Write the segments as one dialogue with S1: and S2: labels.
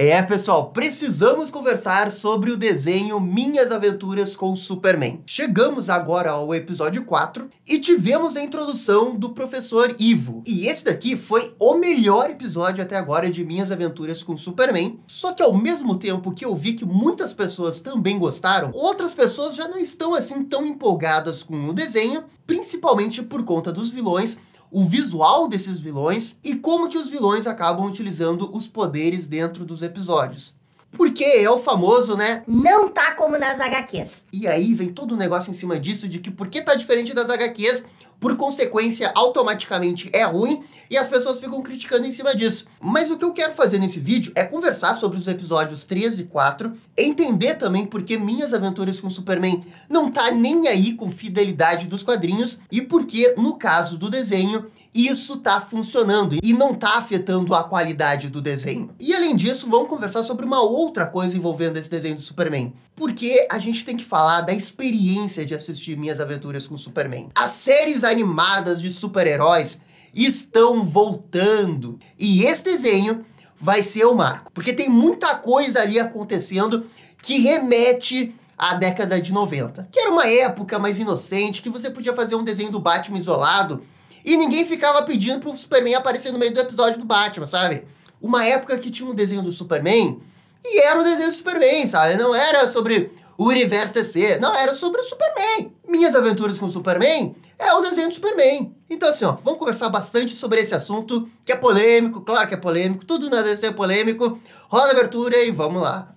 S1: É, pessoal, precisamos conversar sobre o desenho Minhas Aventuras com Superman. Chegamos agora ao episódio 4 e tivemos a introdução do Professor Ivo. E esse daqui foi o melhor episódio até agora de Minhas Aventuras com Superman. Só que ao mesmo tempo que eu vi que muitas pessoas também gostaram, outras pessoas já não estão assim tão empolgadas com o desenho, principalmente por conta dos vilões, o visual desses vilões e como que os vilões acabam utilizando os poderes dentro dos episódios. Porque é o famoso, né?
S2: Não tá como nas HQs.
S1: E aí vem todo o negócio em cima disso de que porque tá diferente das HQs, por consequência, automaticamente é ruim e as pessoas ficam criticando em cima disso. Mas o que eu quero fazer nesse vídeo é conversar sobre os episódios 3 e 4, entender também porque Minhas Aventuras com Superman não tá nem aí com fidelidade dos quadrinhos e porque, no caso do desenho, isso tá funcionando e não tá afetando a qualidade do desenho. E além disso, vamos conversar sobre uma outra coisa envolvendo esse desenho do Superman. Porque a gente tem que falar da experiência de assistir Minhas Aventuras com Superman. As séries animadas de super-heróis estão voltando. E esse desenho vai ser o marco. Porque tem muita coisa ali acontecendo que remete à década de 90. Que era uma época mais inocente, que você podia fazer um desenho do Batman isolado e ninguém ficava pedindo pro Superman aparecer no meio do episódio do Batman, sabe? Uma época que tinha um desenho do Superman e era o desenho do Superman, sabe? Não era sobre o universo DC, não, era sobre o Superman. Minhas Aventuras com o Superman é o desenho do Superman. Então assim, ó, vamos conversar bastante sobre esse assunto, que é polêmico, claro que é polêmico, tudo na DC é polêmico. Roda a abertura e vamos lá.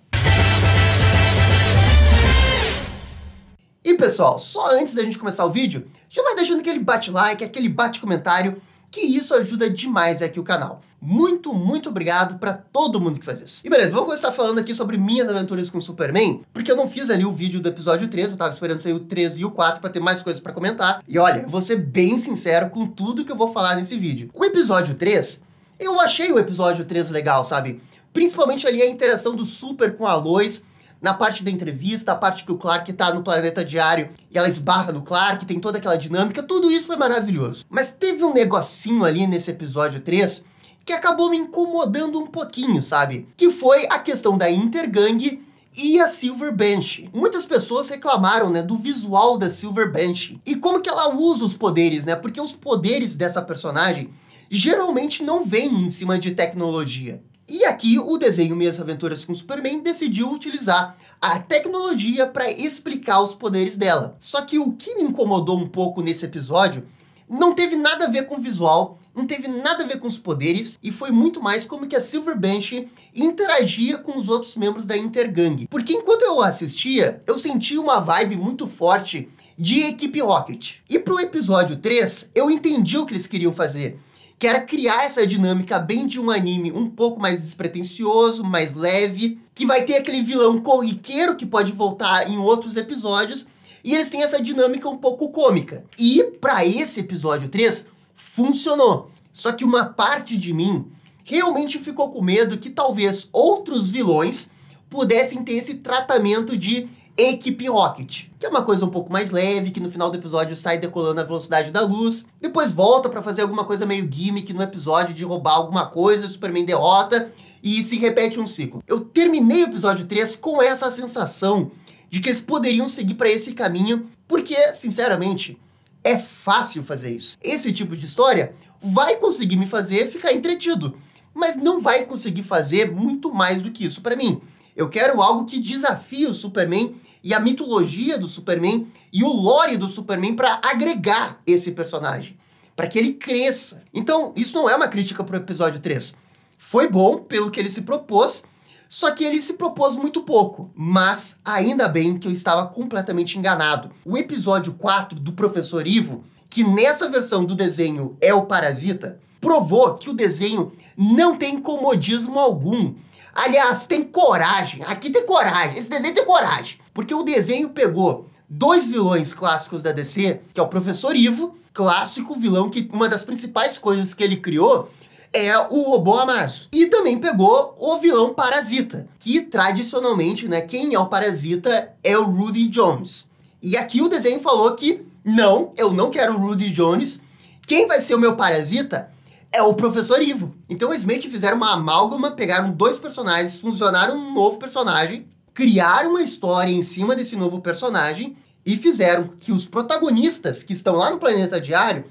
S1: E pessoal, só antes da gente começar o vídeo, já vai deixando aquele bate-like, aquele bate-comentário, que isso ajuda demais aqui o canal. Muito, muito obrigado pra todo mundo que faz isso. E beleza, vamos começar falando aqui sobre Minhas Aventuras com Superman, porque eu não fiz ali o vídeo do episódio 3, eu tava esperando sair o 3 e o 4 pra ter mais coisas pra comentar. E olha, eu vou ser bem sincero com tudo que eu vou falar nesse vídeo. O episódio 3, eu achei o episódio 3 legal, sabe? Principalmente ali a interação do Super com a Lois, na parte da entrevista, a parte que o Clark tá no planeta diário e ela esbarra no Clark, tem toda aquela dinâmica, tudo isso foi maravilhoso. Mas teve um negocinho ali nesse episódio 3 que acabou me incomodando um pouquinho, sabe? Que foi a questão da Intergang e a Silver Banshee. Muitas pessoas reclamaram, né, do visual da Silver Banshee e como que ela usa os poderes, né? Porque os poderes dessa personagem geralmente não vêm em cima de tecnologia. E aqui o desenho Minhas Aventuras com Superman decidiu utilizar a tecnologia para explicar os poderes dela. Só que o que me incomodou um pouco nesse episódio não teve nada a ver com o visual, não teve nada a ver com os poderes, e foi muito mais como que a Silver Banshee interagia com os outros membros da Intergang. Porque enquanto eu assistia, eu senti uma vibe muito forte de Equipe Rocket. E pro episódio 3, eu entendi o que eles queriam fazer, que era criar essa dinâmica bem de um anime um pouco mais despretensioso, mais leve, que vai ter aquele vilão corriqueiro que pode voltar em outros episódios, e eles têm essa dinâmica um pouco cômica. E para esse episódio 3, funcionou. Só que uma parte de mim realmente ficou com medo que talvez outros vilões pudessem ter esse tratamento de Equipe Rocket, que é uma coisa um pouco mais leve, que no final do episódio sai decolando a velocidade da luz, depois volta pra fazer alguma coisa meio gimmick no episódio de roubar alguma coisa, o Superman derrota e se repete um ciclo. Eu terminei o episódio 3 com essa sensação de que eles poderiam seguir pra esse caminho, porque, sinceramente, é fácil fazer isso. Esse tipo de história vai conseguir me fazer ficar entretido, mas não vai conseguir fazer muito mais do que isso pra mim. Eu quero algo que desafie o Superman e a mitologia do Superman e o lore do Superman para agregar esse personagem, para que ele cresça. Então, isso não é uma crítica pro episódio 3. Foi bom pelo que ele se propôs, só que ele se propôs muito pouco. Mas, ainda bem que eu estava completamente enganado. O episódio 4 do Professor Ivo, que nessa versão do desenho é o Parasita, provou que o desenho não tem comodismo algum. Aliás, tem coragem. Aqui tem coragem. Esse desenho tem coragem. Porque o desenho pegou dois vilões clássicos da DC, que é o Professor Ivo, clássico vilão que uma das principais coisas que ele criou é o robô Amazo. E também pegou o vilão Parasita, que tradicionalmente, né, quem é o Parasita é o Rudy Jones. E aqui o desenho falou que não, eu não quero o Rudy Jones. Quem vai ser o meu Parasita é o Professor Ivo. Então eles meio que fizeram uma amálgama, pegaram 2 personagens, funcionaram um novo personagem, criaram uma história em cima desse novo personagem e fizeram que os protagonistas que estão lá no Planeta Diário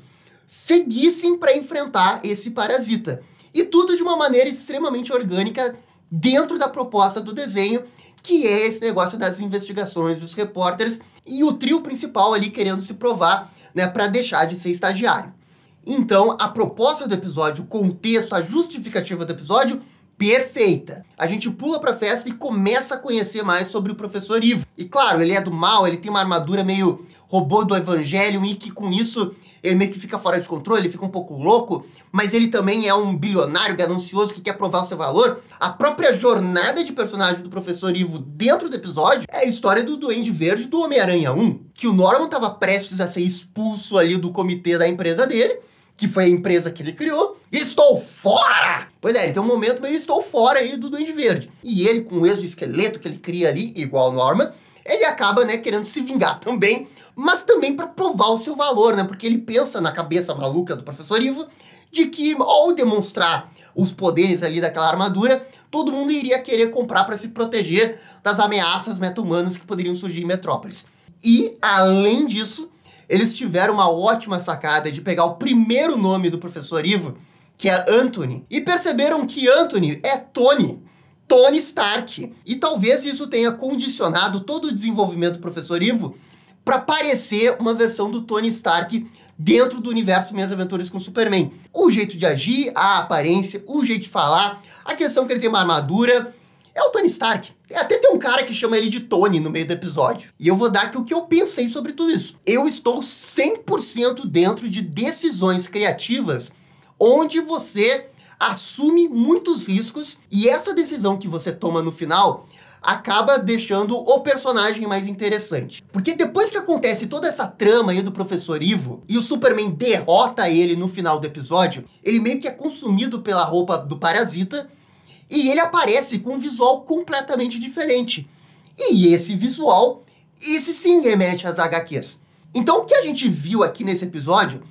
S1: seguissem para enfrentar esse parasita. E tudo de uma maneira extremamente orgânica dentro da proposta do desenho, que é esse negócio das investigações dos repórteres e o trio principal ali querendo se provar, né, para deixar de ser estagiário. Então, a proposta do episódio, o contexto, a justificativa do episódio, perfeita. A gente pula pra festa e começa a conhecer mais sobre o Professor Ivo. E claro, ele é do mal, ele tem uma armadura meio robô do Evangelho e que com isso ele meio que fica fora de controle, ele fica um pouco louco, mas ele também é um bilionário ganancioso que quer provar o seu valor. A própria jornada de personagem do Professor Ivo dentro do episódio é a história do Duende Verde do Homem-Aranha 1, que o Norman estava prestes a ser expulso ali do comitê da empresa dele, que foi a empresa que ele criou. Estou fora! Pois é, ele tem um momento meio estou fora aí do Duende Verde. E ele, com o exoesqueleto que ele cria ali, igual o Norman, ele acaba, né, querendo se vingar também, mas também para provar o seu valor, né? Porque ele pensa na cabeça maluca do Professor Ivo de que, ao demonstrar os poderes ali daquela armadura, todo mundo iria querer comprar para se proteger das ameaças meta-humanas que poderiam surgir em Metrópolis. E, além disso, eles tiveram uma ótima sacada de pegar o primeiro nome do Professor Ivo, que é Anthony, e perceberam que Anthony é Tony Stark. E talvez isso tenha condicionado todo o desenvolvimento do Professor Ivo para parecer uma versão do Tony Stark dentro do universo Minhas Aventuras com Superman. O jeito de agir, a aparência, o jeito de falar, a questão que ele tem uma armadura, é o Tony Stark. Até tem um cara que chama ele de Tony no meio do episódio. E eu vou dar aqui o que eu pensei sobre tudo isso. Eu estou 100% dentro de decisões criativas onde você assume muitos riscos e essa decisão que você toma no final acaba deixando o personagem mais interessante. Porque depois que acontece toda essa trama aí do Professor Ivo e o Superman derrota ele no final do episódio, ele meio que é consumido pela roupa do parasita e ele aparece com um visual completamente diferente. E esse visual, esse sim remete às HQs. Então o que a gente viu aqui nesse episódio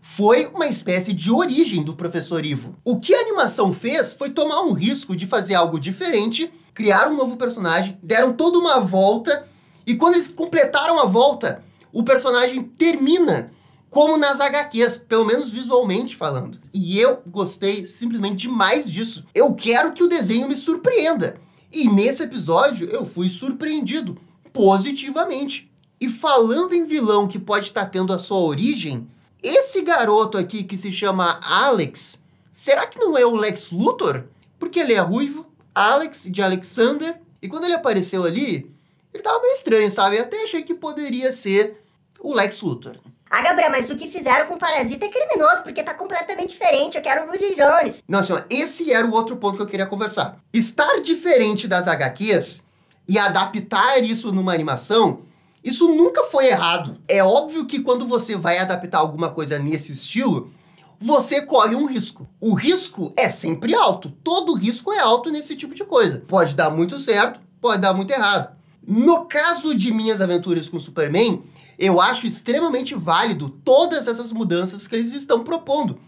S1: foi uma espécie de origem do Professor Ivo. O que a animação fez foi tomar um risco de fazer algo diferente, criar um novo personagem, deram toda uma volta, e quando eles completaram a volta, o personagem termina como nas HQs, pelo menos visualmente falando. E eu gostei simplesmente demais disso. Eu quero que o desenho me surpreenda. E nesse episódio eu fui surpreendido positivamente. E falando em vilão que pode estar tendo a sua origem, esse garoto aqui que se chama Alex, será que não é o Lex Luthor? Porque ele é ruivo, Alex de Alexander, e quando ele apareceu ali, ele tava meio estranho, sabe? Eu até achei que poderia ser o Lex Luthor.
S2: Ah, Gabriel, mas o que fizeram com o Parasita é criminoso, porque tá completamente diferente. Eu quero o Rudy Jones.
S1: Não, assim, ó, esse era o outro ponto que eu queria conversar. Estar diferente das HQs e adaptar isso numa animação, isso nunca foi errado. É óbvio que quando você vai adaptar alguma coisa nesse estilo, você corre um risco. O risco é sempre alto. Todo risco é alto nesse tipo de coisa. Pode dar muito certo, pode dar muito errado. No caso de Minhas Aventuras com Superman, eu acho extremamente válido todas essas mudanças que eles estão propondo.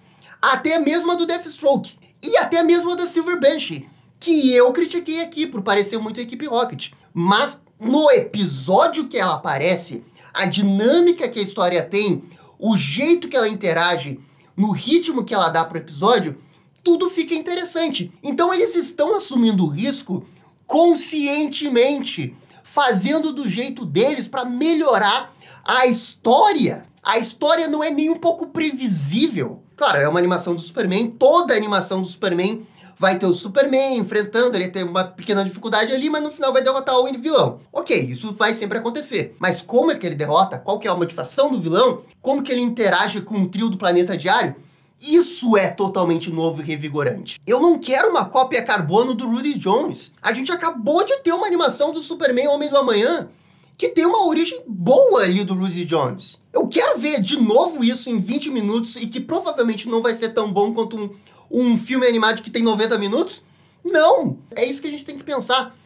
S1: Até mesmo a do Deathstroke. E até mesmo a da Silver Banshee, que eu critiquei aqui por parecer muito a equipe Rocket. Mas no episódio que ela aparece, a dinâmica que a história tem, o jeito que ela interage, no ritmo que ela dá pro episódio, tudo fica interessante. Então eles estão assumindo o risco conscientemente, fazendo do jeito deles para melhorar a história. A história não é nem um pouco previsível. Claro, é uma animação do Superman, toda a animação do Superman vai ter o Superman enfrentando, ele tem uma pequena dificuldade ali, mas no final vai derrotar o vilão. Ok, isso vai sempre acontecer. Mas como é que ele derrota? Qual que é a motivação do vilão? Como que ele interage com o trio do Planeta Diário? Isso é totalmente novo e revigorante. Eu não quero uma cópia carbono do Rudy Jones. A gente acabou de ter uma animação do Superman Homem do Amanhã que tem uma origem boa ali do Rudy Jones. Eu quero ver de novo isso em 20 minutos e que provavelmente não vai ser tão bom quanto um filme animado que tem 90 minutos. Não! É isso que a gente tem que pensar.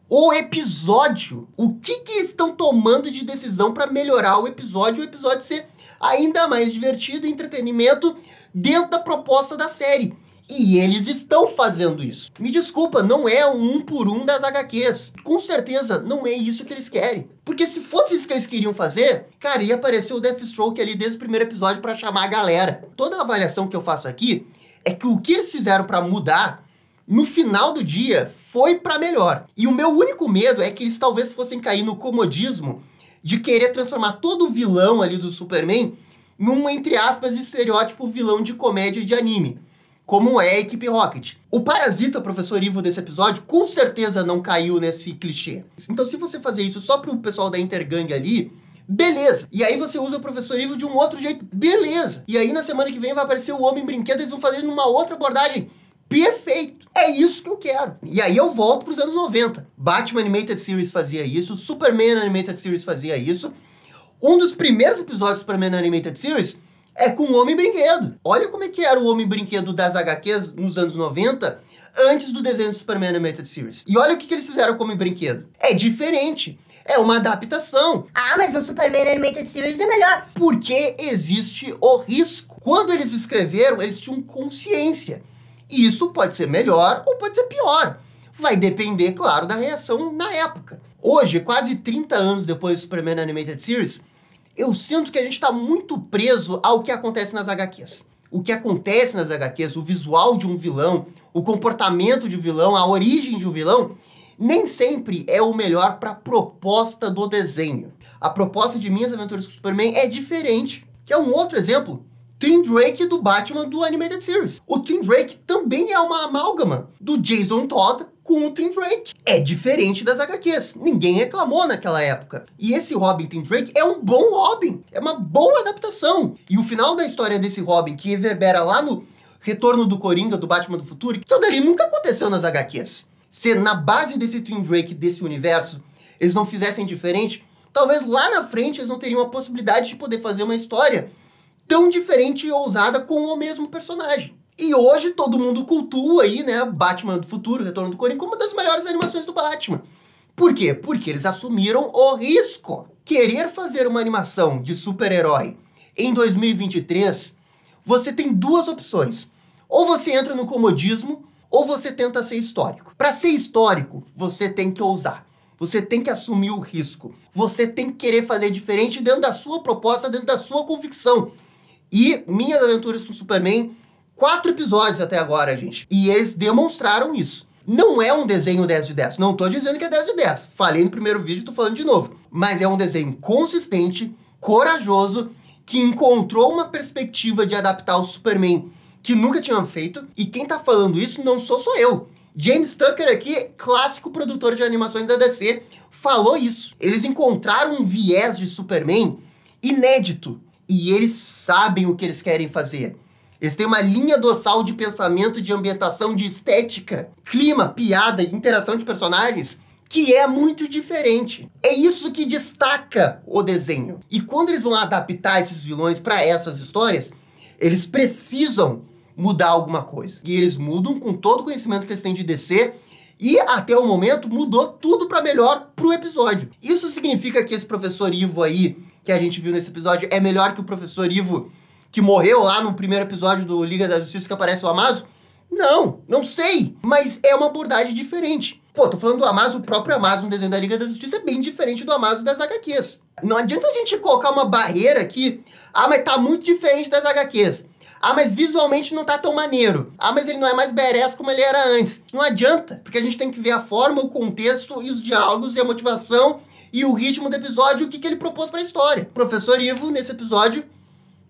S1: O episódio. O que estão tomando de decisão para melhorar o episódio ser ainda mais divertido e entretenimento dentro da proposta da série. E eles estão fazendo isso. Me desculpa, não é um por um das HQs. Com certeza, não é isso que eles querem. Porque se fosse isso que eles queriam fazer, cara, ia aparecer o Deathstroke ali desde o primeiro episódio pra chamar a galera. Toda a avaliação que eu faço aqui é que o que eles fizeram pra mudar, no final do dia, foi pra melhor. E o meu único medo é que eles talvez fossem cair no comodismo de querer transformar todo o vilão ali do Superman num, entre aspas, estereótipo vilão de comédia de anime, como é a equipe Rocket. O Parasita, professor Ivo desse episódio, com certeza não caiu nesse clichê. Então se você fazer isso só pro pessoal da Intergang ali, beleza. E aí você usa o professor Ivo de um outro jeito, beleza. E aí na semana que vem vai aparecer o Homem-Brinquedo, eles vão fazer numa outra abordagem. Perfeito! É isso que eu quero. E aí eu volto pros anos 90. Batman Animated Series fazia isso, Superman Animated Series fazia isso. Um dos primeiros episódios do Superman Animated Series é com o Homem-Brinquedo. Olha como é que era o Homem-Brinquedo das HQs nos anos 90, antes do desenho do Superman Animated Series. E olha o que eles fizeram com o Homem-Brinquedo. É diferente. É uma adaptação.
S2: Ah, mas no Superman Animated Series é melhor.
S1: Porque existe o risco. Quando eles escreveram, eles tinham consciência. E isso pode ser melhor ou pode ser pior. Vai depender, claro, da reação na época. Hoje, quase 30 anos depois do Superman Animated Series, eu sinto que a gente está muito preso ao que acontece nas HQs. O que acontece nas HQs, o visual de um vilão, o comportamento de um vilão, a origem de um vilão, nem sempre é o melhor para a proposta do desenho. A proposta de Minhas Aventuras com o Superman é diferente, que é um outro exemplo. Tim Drake do Batman do Animated Series. O Tim Drake também é uma amálgama do Jason Todd com o Tim Drake. É diferente das HQs. Ninguém reclamou naquela época. E esse Robin Tim Drake é um bom Robin. É uma boa adaptação. E o final da história desse Robin, que reverbera lá no Retorno do Coringa, do Batman do Futuro, tudo ali nunca aconteceu nas HQs. Se na base desse Tim Drake, desse universo, eles não fizessem diferente, talvez lá na frente eles não teriam a possibilidade de poder fazer uma história tão diferente e ousada com o mesmo personagem. E hoje todo mundo cultua aí, né, Batman do Futuro, Retorno do Coringa, como uma das melhores animações do Batman. Por quê? Porque eles assumiram o risco. Querer fazer uma animação de super-herói em 2023, você tem duas opções. Ou você entra no comodismo, ou você tenta ser histórico. Para ser histórico, você tem que ousar. Você tem que assumir o risco. Você tem que querer fazer diferente dentro da sua proposta, dentro da sua convicção. E Minhas Aventuras com Superman, 4 episódios até agora, gente. E eles demonstraram isso. Não é um desenho 10 de 10. Não tô dizendo que é 10 de 10. Falei no primeiro vídeo, tô falando de novo. Mas é um desenho consistente, corajoso, que encontrou uma perspectiva de adaptar o Superman que nunca tinham feito. E quem tá falando isso não sou eu. James Tucker aqui, clássico produtor de animações da DC, falou isso. Eles encontraram um viés de Superman inédito. E eles sabem o que eles querem fazer. Eles têm uma linha dorsal de pensamento, de ambientação, de estética, clima, piada, interação de personagens, que é muito diferente. É isso que destaca o desenho. E quando eles vão adaptar esses vilões para essas histórias, eles precisam mudar alguma coisa. E eles mudam com todo o conhecimento que eles têm de DC, e até o momento mudou tudo para melhor pro episódio. Isso significa que esse professor Ivo aí, que a gente viu nesse episódio, é melhor que o professor Ivo que morreu lá no primeiro episódio do Liga da Justiça que aparece o Amazo? Não sei, mas é uma abordagem diferente. Pô, tô falando do Amazo, o próprio Amazo no desenho da Liga da Justiça é bem diferente do Amazo das HQs. Não adianta a gente colocar uma barreira aqui, mas tá muito diferente das HQs. Mas visualmente não tá tão maneiro. Mas ele não é mais badass como ele era antes. Não adianta, porque a gente tem que ver a forma, o contexto e os diálogos e a motivação e o ritmo do episódio, o que ele propôs pra história. O professor Ivo, nesse episódio,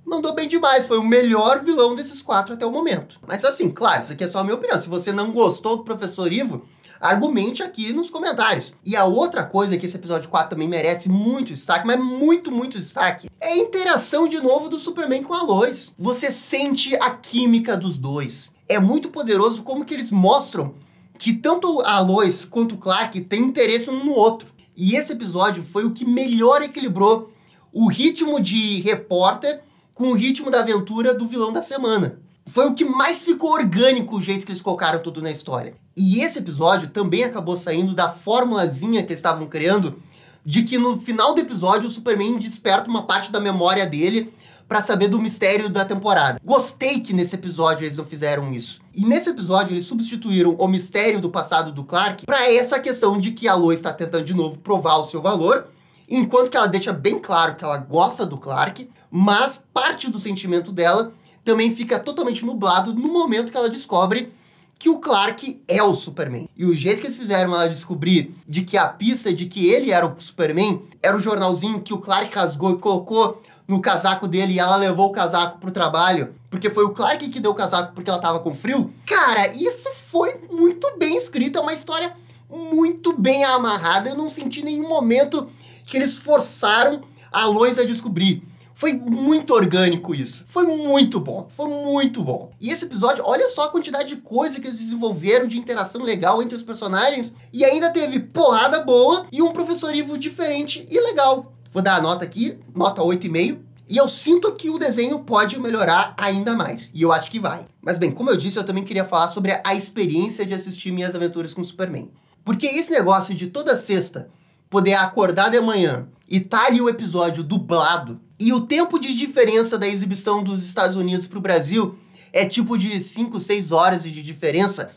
S1: mandou bem demais. Foi o melhor vilão desses 4 até o momento. Mas assim, claro, isso aqui é só a minha opinião. Se você não gostou do professor Ivo, argumente aqui nos comentários. E a outra coisa que esse episódio 4 também merece muito destaque, mas muito destaque, é a interação de novo do Superman com a Lois. Você sente a química dos dois. É muito poderoso como que eles mostram que tanto a Lois quanto o Clark têm interesse um no outro. E esse episódio foi o que melhor equilibrou o ritmo de repórter com o ritmo da aventura do vilão da semana. Foi o que mais ficou orgânico o jeito que eles colocaram tudo na história. E esse episódio também acabou saindo da formulazinha que eles estavam criando de que no final do episódio o Superman desperta uma parte da memória dele pra saber do mistério da temporada. Gostei que nesse episódio eles não fizeram isso. E nesse episódio eles substituíram o mistério do passado do Clark pra essa questão de que a Lois tá tentando de novo provar o seu valor, enquanto que ela deixa bem claro que ela gosta do Clark, mas parte do sentimento dela também fica totalmente nublado no momento que ela descobre que o Clark é o Superman. E o jeito que eles fizeram ela descobrir de que a pista de que ele era o Superman era o jornalzinho que o Clark rasgou e colocou no casaco dele e ela levou o casaco pro trabalho, porque foi o Clark que deu o casaco porque ela tava com frio. Cara, isso foi muito bem escrito, é uma história muito bem amarrada. Eu não senti nenhum momento que eles forçaram a Lois a descobrir. Foi muito orgânico isso. Foi muito bom. Foi muito bom. E esse episódio, olha só a quantidade de coisa que eles desenvolveram de interação legal entre os personagens. E ainda teve porrada boa e um professor Ivo diferente e legal. Vou dar a nota aqui, nota 8,5. E eu sinto que o desenho pode melhorar ainda mais. E eu acho que vai. Mas bem, como eu disse, eu também queria falar sobre a experiência de assistir Minhas Aventuras com o Superman. Porque esse negócio de toda sexta poder acordar de manhã e tá ali o episódio dublado, e o tempo de diferença da exibição dos Estados Unidos pro Brasil é tipo de 5, 6 horas de diferença.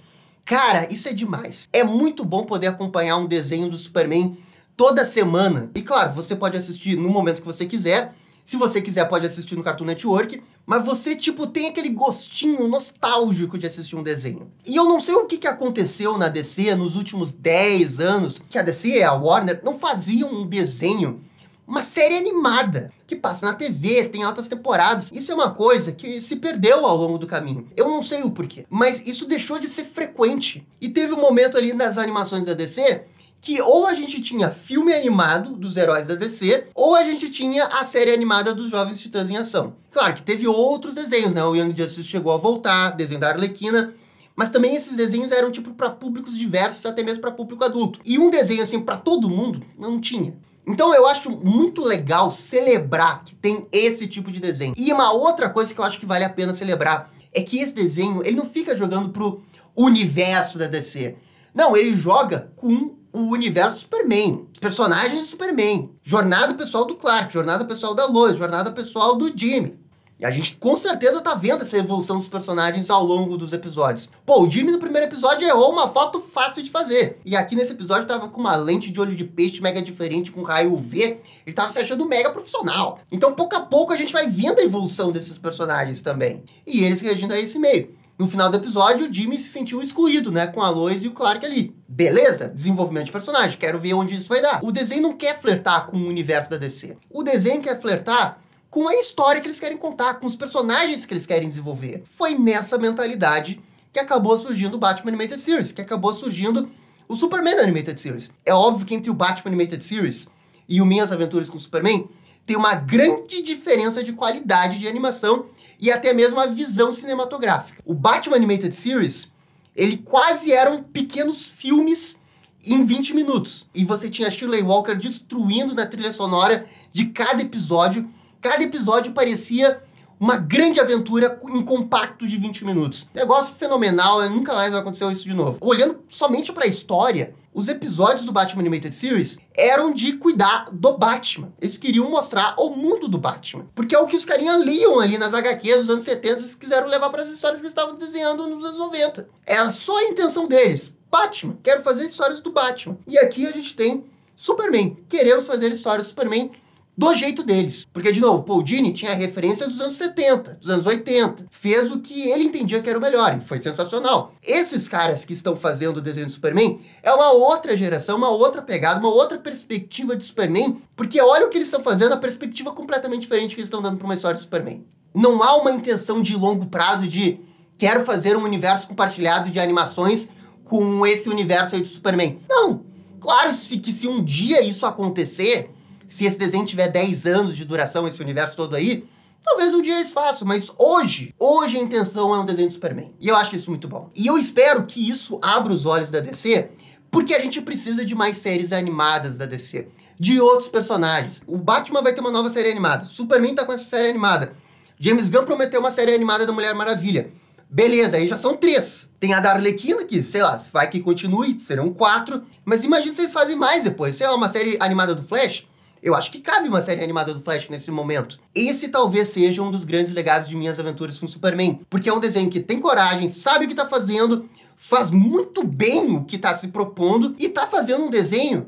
S1: Cara, isso é demais. É muito bom poder acompanhar um desenho do Superman toda semana. E claro, você pode assistir no momento que você quiser. Se você quiser, pode assistir no Cartoon Network. Mas você, tipo, tem aquele gostinho nostálgico de assistir um desenho. E eu não sei o que aconteceu na DC nos últimos 10 anos, que a DC e a Warner não faziam um desenho, uma série animada, que passa na TV, tem altas temporadas. Isso é uma coisa que se perdeu ao longo do caminho. Eu não sei o porquê, mas isso deixou de ser frequente. E teve um momento ali nas animações da DC que ou a gente tinha filme animado dos heróis da DC, ou a gente tinha a série animada dos Jovens Titãs em Ação. Claro que teve outros desenhos, né? O Young Justice chegou a voltar, desenho da Arlequina, mas também esses desenhos eram tipo para públicos diversos, até mesmo para público adulto. E um desenho assim para todo mundo não tinha. Então eu acho muito legal celebrar que tem esse tipo de desenho. E uma outra coisa que eu acho que vale a pena celebrar é que esse desenho, ele não fica jogando pro universo da DC. Não, ele joga com o universo do Superman, os personagens do Superman, jornada pessoal do Clark, jornada pessoal da Lois, jornada pessoal do Jimmy. E a gente com certeza tá vendo essa evolução dos personagens ao longo dos episódios. Pô, o Jimmy no primeiro episódio errou uma foto fácil de fazer. E aqui nesse episódio tava com uma lente de olho de peixe mega diferente, com raio UV. Ele tava se achando mega profissional. Então, pouco a pouco, a gente vai vendo a evolução desses personagens também. E eles reagindo a esse meio. No final do episódio, o Jimmy se sentiu excluído, né? Com a Lois e o Clark ali. Beleza, desenvolvimento de personagem, quero ver onde isso vai dar. O desenho não quer flertar com o universo da DC. O desenho quer flertar com a história que eles querem contar, com os personagens que eles querem desenvolver. Foi nessa mentalidade que acabou surgindo o Batman Animated Series, que acabou surgindo o Superman Animated Series. É óbvio que entre o Batman Animated Series e o Minhas Aventuras com o Superman, tem uma grande diferença de qualidade de animação e até mesmo a visão cinematográfica. O Batman Animated Series, ele quase eram pequenos filmes em 20 minutos. E você tinha Shirley Walker destruindo na trilha sonora de cada episódio. Cada episódio parecia uma grande aventura em compacto de 20 minutos. Negócio fenomenal, nunca mais vai acontecer isso de novo. Olhando somente para a história, os episódios do Batman Animated Series eram de cuidar do Batman. Eles queriam mostrar o mundo do Batman. Porque é o que os carinhas liam ali nas HQs dos anos 70 e eles quiseram levar para as histórias que eles estavam desenhando nos anos 90. Era só a intenção deles. Batman, quero fazer histórias do Batman. E aqui a gente tem Superman. Queremos fazer histórias do Superman do jeito deles. Porque, de novo, Paul Dini tinha referência dos anos 70, dos anos 80. Fez o que ele entendia que era o melhor. E foi sensacional. Esses caras que estão fazendo o desenho do Superman é uma outra geração, uma outra pegada, uma outra perspectiva de Superman. Porque olha o que eles estão fazendo, a perspectiva completamente diferente que eles estão dando para uma história do Superman. Não há uma intenção de longo prazo de quero fazer um universo compartilhado de animações com esse universo aí do Superman. Não. Claro que se um dia isso acontecer, se esse desenho tiver 10 anos de duração, esse universo todo aí, talvez um dia eles façam, mas hoje a intenção é um desenho do Superman. E eu acho isso muito bom. E eu espero que isso abra os olhos da DC, porque a gente precisa de mais séries animadas da DC, de outros personagens. O Batman vai ter uma nova série animada, Superman tá com essa série animada, James Gunn prometeu uma série animada da Mulher Maravilha. Beleza, aí já são 3. Tem a da Arlequina, que, sei lá, vai que continue, serão 4. Mas imagina se eles fazem mais depois. Sei lá, uma série animada do Flash. Eu acho que cabe uma série animada do Flash nesse momento. Esse talvez seja um dos grandes legados de Minhas Aventuras com Superman, porque é um desenho que tem coragem, sabe o que tá fazendo, faz muito bem o que tá se propondo e tá fazendo um desenho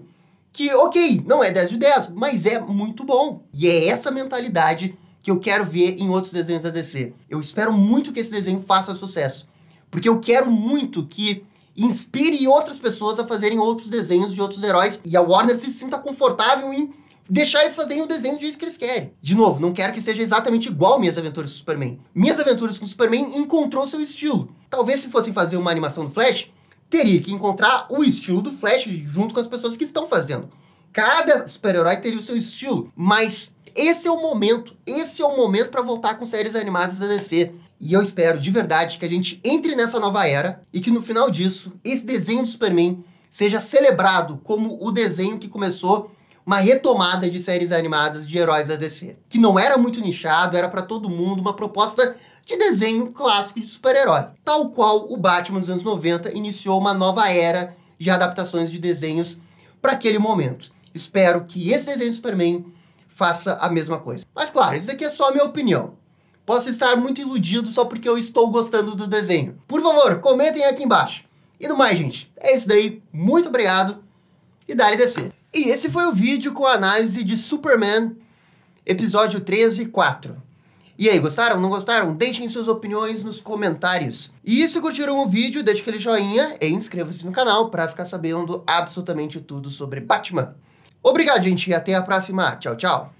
S1: que, ok, não é 10 de 10, mas é muito bom. E é essa mentalidade que eu quero ver em outros desenhos da DC. Eu espero muito que esse desenho faça sucesso, porque eu quero muito que inspire outras pessoas a fazerem outros desenhos de outros heróis e a Warner se sinta confortável em deixar eles fazerem o desenho do jeito que eles querem. De novo, não quero que seja exatamente igual Minhas Aventuras com Superman. Minhas Aventuras com Superman encontrou seu estilo. Talvez se fossem fazer uma animação do Flash, teria que encontrar o estilo do Flash junto com as pessoas que estão fazendo. Cada super-herói teria o seu estilo, mas esse é o momento para voltar com séries animadas da DC. E eu espero de verdade que a gente entre nessa nova era e que no final disso, esse desenho do Superman seja celebrado como o desenho que começou uma retomada de séries animadas de heróis da DC. Que não era muito nichado, era para todo mundo, uma proposta de desenho clássico de super-herói. Tal qual o Batman dos anos 90 iniciou uma nova era de adaptações de desenhos para aquele momento. Espero que esse desenho do Superman faça a mesma coisa. Mas claro, isso aqui é só a minha opinião. Posso estar muito iludido só porque eu estou gostando do desenho. Por favor, comentem aqui embaixo. E no mais, gente, é isso daí. Muito obrigado e dá-lhe DC. E esse foi o vídeo com a análise de Superman, episódio 13 e 4. E aí, gostaram? Não gostaram? Deixem suas opiniões nos comentários. E se curtiram o vídeo, deixe aquele joinha e inscreva-se no canal para ficar sabendo absolutamente tudo sobre Batman. Obrigado, gente, e até a próxima. Tchau, tchau.